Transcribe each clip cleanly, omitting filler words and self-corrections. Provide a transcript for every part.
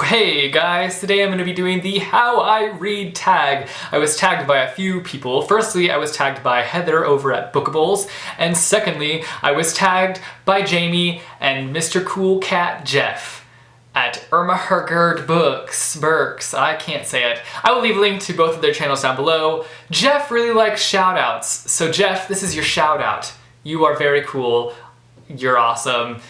Hey guys, today I'm going to be doing the How I Read tag. I was tagged by a few people. Firstly, I was tagged by Heather over at Bookables, and secondly, I was tagged by Jamie and Mr. Cool Cat Jeff at Irma Hergerd Burks. I can't say it. I will leave a link to both of their channels down below. Jeff really likes shout-outs, so Jeff, this is your shout-out. You are very cool. You're awesome.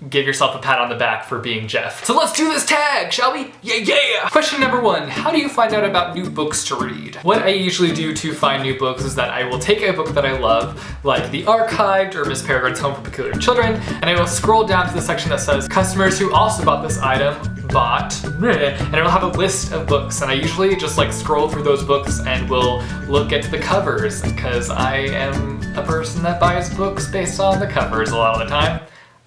Give yourself a pat on the back for being Jeff. So let's do this tag, shall we? Yeah! Question number 1, how do you find out about new books to read? What I usually do to find new books is that I will take a book that I love, like The Archived or Miss Peregrine's Home for Peculiar Children, and I will scroll down to the section that says customers who also bought this item bought, and it'll have a list of books, and I usually just like scroll through those books and will look at the covers, because I am a person that buys books based on the covers a lot of the time.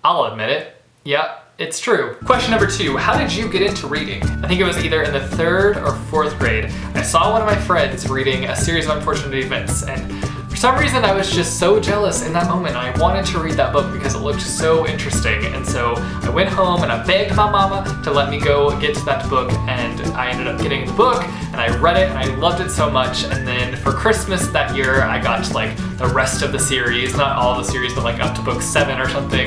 I'll admit it. Yeah, it's true. Question number 2, how did you get into reading? I think it was either in the 3rd or 4th grade. I saw one of my friends reading A Series of Unfortunate Events, and for some reason I was just so jealous in that moment. I wanted to read that book because it looked so interesting, and so I went home and I begged my mama to let me go get that book, and I ended up getting the book, and I read it, and I loved it so much, and then for Christmas that year I got like the rest of the series, not all the series, but like up to book 7 or something.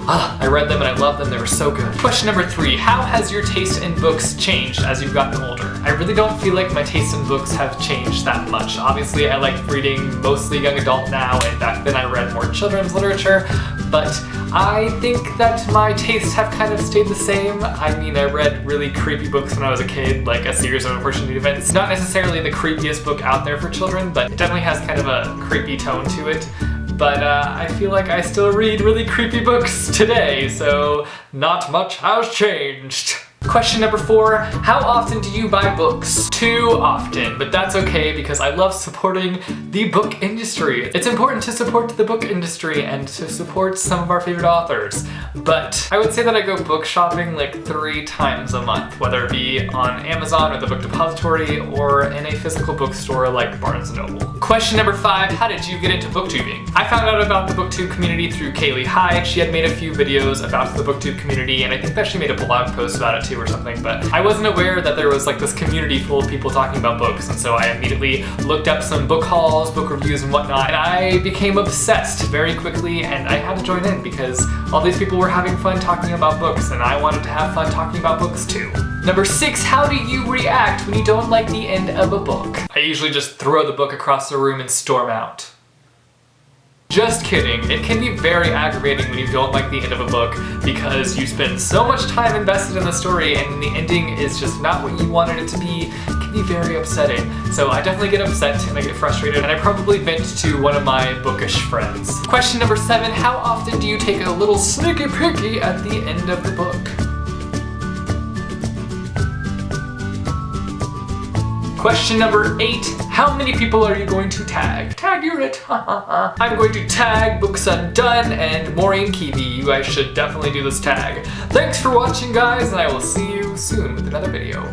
I read them and I loved them, they were so good. Question number 3, how has your taste in books changed as you've gotten older? I really don't feel like my taste in books have changed that much. Obviously I like reading mostly young adult now, and back then I read more children's literature, but I think that my tastes have kind of stayed the same. I mean, I read really creepy books when I was a kid, like A Series of Unfortunate Events. Not necessarily the creepiest book out there for children, but it definitely has kind of a creepy tone to it. But I feel like I still read really creepy books today, so not much has changed. Question number 4, how often do you buy books? Too often, but that's okay because I love supporting the book industry. It's important to support the book industry and to support some of our favorite authors. But I would say that I go book shopping like 3 times a month, whether it be on Amazon or the Book Depository or in a physical bookstore like Barnes & Noble. Question number 5, how did you get into booktubing? I found out about the booktube community through Kaylee Hyde. She had made a few videos about the booktube community, and I think that she made a blog post about it too or something, but I wasn't aware that there was like this community full of people talking about books, and so I immediately looked up some book hauls, book reviews and whatnot, and I became obsessed very quickly, and I had to join in because all these people were having fun talking about books, and I wanted to have fun talking about books too. Number 6, how do you react when you don't like the end of a book? I usually just throw the book across the room and storm out. Just kidding. It can be very aggravating when you don't like the end of a book because you spend so much time invested in the story and the ending is just not what you wanted it to be. It can be very upsetting. So I definitely get upset and I get frustrated, and I probably vent to one of my bookish friends. Question number 7, how often do you take a little sneaky peeky at the end of the book? Question number 8, how many people are you going to tag? Tag you're it, I'm going to tag BooksUndone and MaureenKeavy. You guys should definitely do this tag. Thanks for watching guys, and I will see you soon with another video.